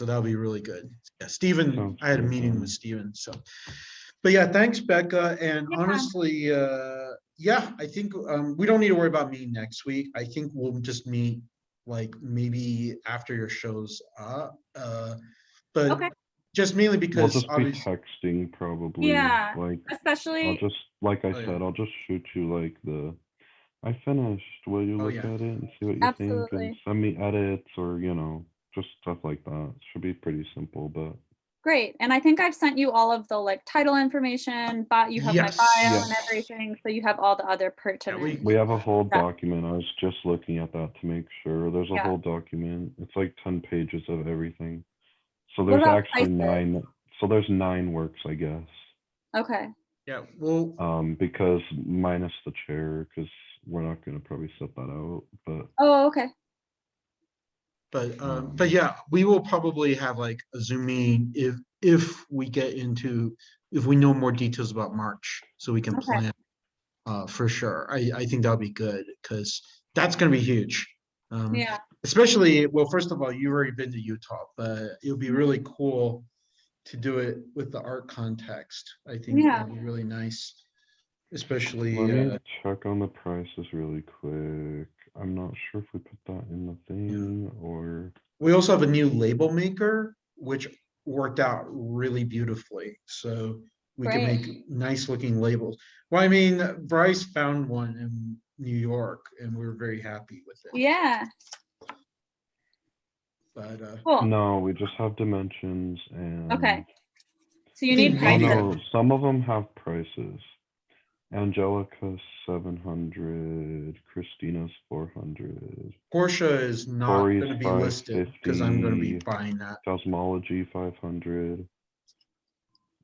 that'll be really good. Yeah, Steven, Sounds I had a good meeting then. with Steven, so. But yeah, thanks, Becca. And Yeah. honestly, yeah, I think we don't need to worry about meeting next week. I think we'll just meet like maybe after your show's up. But Okay. just mainly We'll because just be obviously, texting probably. Yeah. Like I'll Especially, just, like I Oh, yeah. said, I'll just shoot you like I finished. Will you Oh, look yeah. at it and see what you think and absolutely. send me edits or just stuff like that. Should be pretty simple, but Great. And I think I've sent you all of the like title information, but you have my Yes. bio and Yes. everything. So you have all the other pertinent. we have a whole Yeah. document. I was just looking at that to make sure. There's a Yeah. whole document. It's like 10 pages of everything. So What there's about actually prices? 9. So there's 9 works, I guess. Okay. Yeah, well, Because minus the chair, because we're not gonna probably set that out. Oh, okay. but yeah, we will probably have like a Zoom meeting if we get into, if we know more details about March, so we can Okay. plan. For sure. I think that'll be good because that's gonna be huge. Yeah. Especially, well, first of all, you've already been to Utah, but it'll be really cool to do it with the art context. I think Yeah. that'd be really nice, especially, Let me check on the prices really quick. I'm not sure if we put that in the thing or. we also have a new label maker, which worked out really beautifully. So we can Great. make nice looking labels. Well, I mean, Bryce found one and New York, and we were very happy with it. Yeah, But cool. No, we just have dimensions and. Okay. So you I think need Oh maybe prices. no, some of them have prices. Angelica's 700, Christina's 400, Portia is not Corey's going to be listed because I'm going to be 550, buying that. Cosmology 500,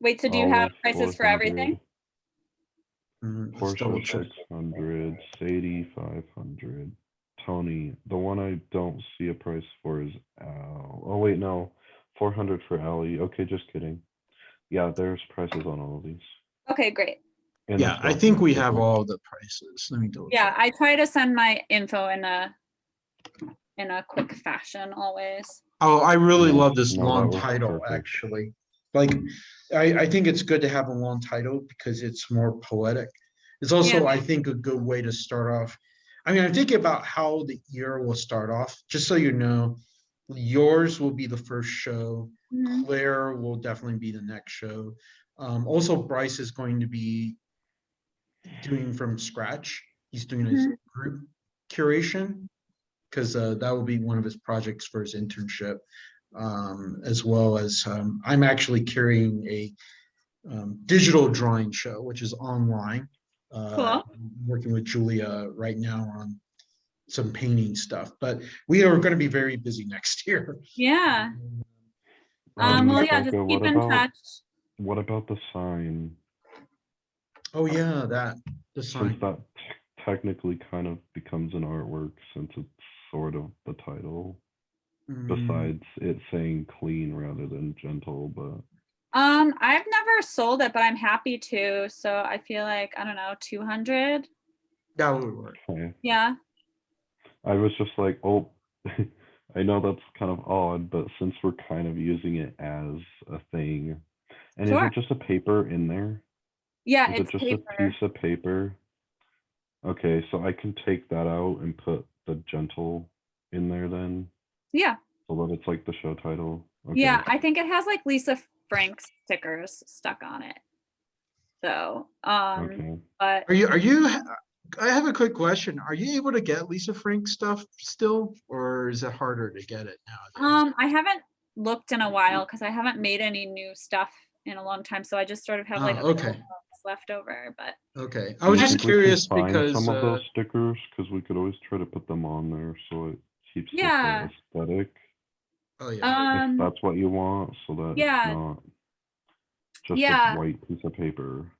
Wait, so do you have Olive prices for 400, everything? Let's Portia double check. 600, Sadie 500, Tony. The one I don't see a price for is Al. Oh wait, no, 400 for Ali. Okay, just kidding. Yeah, there's prices on all of these. Okay, great. In Yeah, this I think document, we so have far. all the prices. Let me double Yeah, check. I try to send my info in a quick fashion always. Oh, I really Yeah, love this no, that long works title, perfect. actually. Like, I think it's good to have a long title because it's more poetic. It's also, Yeah. I think, a good way to start off. I mean, I'm thinking about how the year will start off, just so you know, yours will be the first show. Mhm. Claire will definitely be the next show. Also, Bryce is going to be doing from scratch. He's doing his Mhm. group curation because that will be one of his projects for his internship, as well as I'm actually carrying a digital drawing show, which is online. Cool. I'm working with Julia right now on some painting stuff, but we are going to be very busy next year. Yeah. Well, yeah, just Becca, keep in touch. what about the sign? Oh yeah, that the Since sign. that technically kind of becomes an artwork since it's sort of the title, Mm, besides it saying clean rather than gentle, but I've never sold it, but I'm happy to. So I feel like, I don't know, 200. that would work. okay. Yeah. I was just like, oh, I know that's kind of odd, but since we're kind of using it as a thing, and is Sure. it just a paper in there? Yeah, Is it it's just a piece paper. of paper? Okay, so I can take that out and put the gentle in there then, Yeah. so that it's like the show title. Yeah, Okay. I think it has like Lisa Frank stickers stuck on it. So, Okay. but Are you, I have a quick question. Are you able to get Lisa Frank stuff still, or is it harder to get it nowadays? I haven't looked in a while because I haven't made any new stuff in a long time. So I just sort of have like a couple Okay, books left over. But okay. I Do was you yeah, just think we can curious find because, some of those stickers? Because we could always try to put them on there so it keeps with yeah. the aesthetic. oh yeah, If Um, that's what you want, so that it's yeah, not just a yeah. white piece of paper.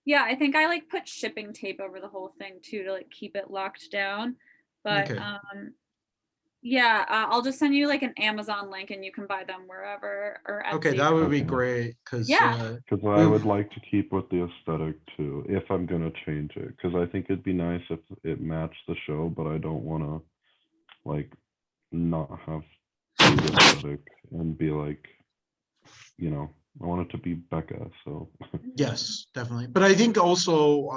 Yeah, I think I like put shipping tape over the whole thing too to like keep it locked down. But okay, yeah, I'll just send you like an Amazon link and you can buy them wherever or okay. Etsy. That would be Okay. great because Yeah. Because I would like to keep with the aesthetic too, if I'm gonna change it. Because I think it'd be nice if it matched the show, but I don't want to like not have do the aesthetic and be like, I want it to be Becca. So yes, definitely. But I think also,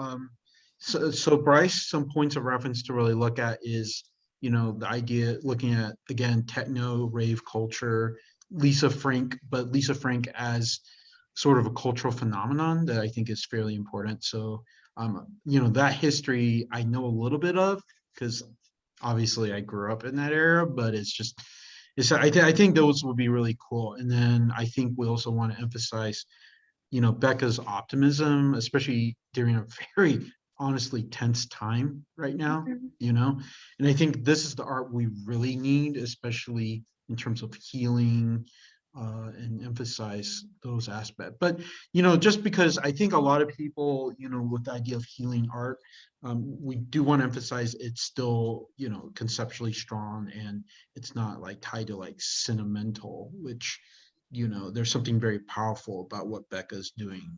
so Bryce, some points of reference to really look at is, the idea looking at again techno rave culture, Lisa Frank, but Lisa Frank as sort of a cultural phenomenon that I think is fairly important. So, that history I know a little bit of because obviously I grew up in that era, but I think those would be really cool. And then I think we also want to emphasize Becca's optimism, especially during a very honestly tense time right now, Mhm. and I think this is the art we really need, especially in terms of healing, and emphasize those aspects. But, just because I think a lot of people, with the idea of healing art, we do want to emphasize it's still, conceptually strong and it's not like tied to like sentimental, which there's something very powerful about what Becca's doing.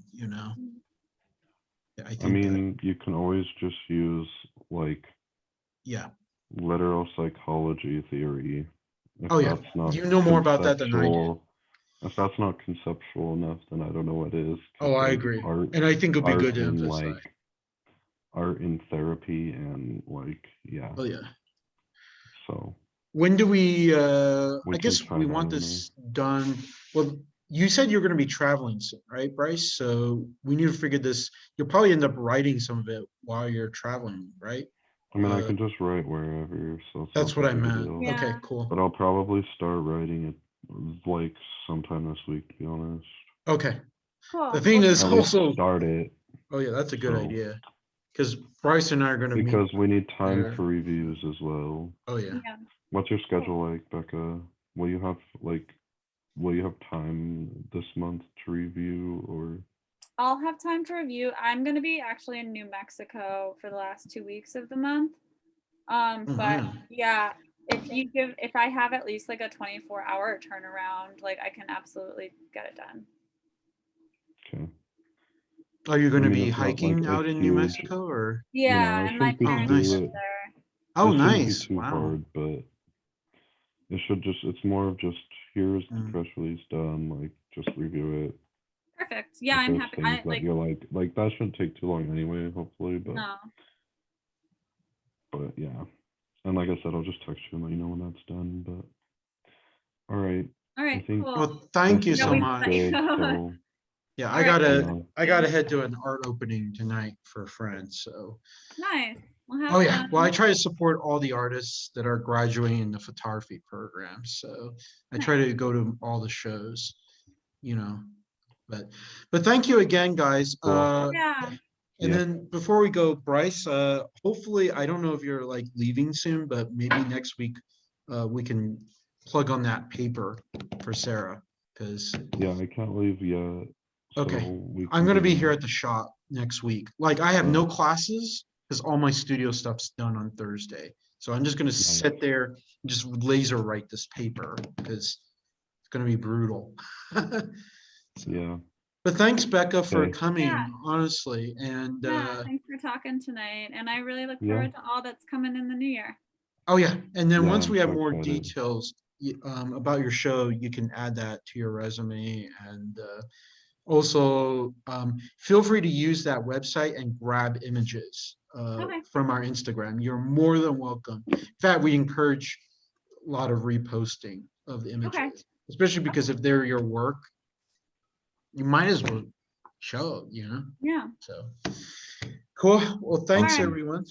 I I think that, mean, you can always just use like yeah. literal psychology theory if Oh, yeah. that's not You know more about that than I do. conceptual. If that's not conceptual enough, then I don't know what is. Oh, Because I like agree. And I think it'd be good to emphasize. art in therapy and like yeah. Oh, yeah. So When do we, we I can guess try we that want in there. this done. Well, you said you're going to be traveling soon, right, Bryce? So we need to figure this. You'll probably end up writing some of it while you're traveling, right? I mean, I Uh, can just write wherever, so it's That's not what I that big a meant. deal. Yeah. Okay, cool. But I'll probably start writing it like sometime this week, to be honest. Okay. Cool. The thing Well, is At least also, start it, oh yeah, that's a good so idea. Because Bryce and I are gonna meet. because we need time there. for reviews as well. Oh yeah. yeah. What's your schedule like, Becca? Will you have time this month to review or? I'll have time to review. I'm gonna be actually in New Mexico for the last 2 weeks of the month. Oh, But man. yeah, if I have at least like a 24-hour turnaround, like I can absolutely get it done. Okay. Are you I gonna mean, be it's not like hiking a out in New huge, Mexico or? Yeah, it and my shouldn't be Oh, parents nice. live too, there. Oh, it shouldn't be nice. too Wow. hard, but it's more of just, here's the Mm. press release done, like, just review it. Perfect. Yeah, If I'm there's happy. things I that you're like, that shouldn't take too long anyway, hopefully, no. but yeah. And like I said, I'll just text you and let you know when that's done, but, all right. All right, think cool. Well, thank you this Yeah, so we sounds will let you much. good, go. so, Yeah, All right. know. I gotta head to an art opening tonight for friends, so. Nice. We'll have Oh yeah, well, I fun. try to support all the artists that are graduating in the photography program, so I try to go to all the shows, you know. But thank you again, guys. Cool. Yeah. And Yeah. then before we go, Bryce, hopefully, I don't know if you're like leaving soon, but maybe next week we can plug on that paper for Sarah, because, Yeah, I can't leave yet, so okay, we I'm can gonna do be here that. at the shop next week. Like, I have no classes because all my studio stuff's done on Thursday. So I'm just gonna Nice. sit there and just laser write this paper because it's gonna be brutal. Yeah. But thanks, Becca, for Okay. coming, Yeah. honestly, and Yeah. Thanks for talking tonight. And I really look Yeah. forward to all that's coming in the new year. oh yeah, and then Yeah, once I'm we have so more excited. details about your show, you can add that to your resume, and also feel free to use that website and grab images Okay. from our Instagram. You're more than welcome. In fact, we encourage a lot of reposting of the images, especially because if they're your work, you might as well show, Yeah. So cool. Well, thanks, right. Awesome. everyone.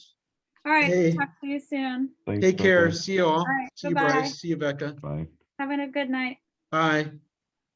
All right. Hey, Talk to you soon. Thanks, take care. Becca. See you all. All right. See you, Bye-bye. Bryce. See you, Becca. Bye. Having a good night. Bye.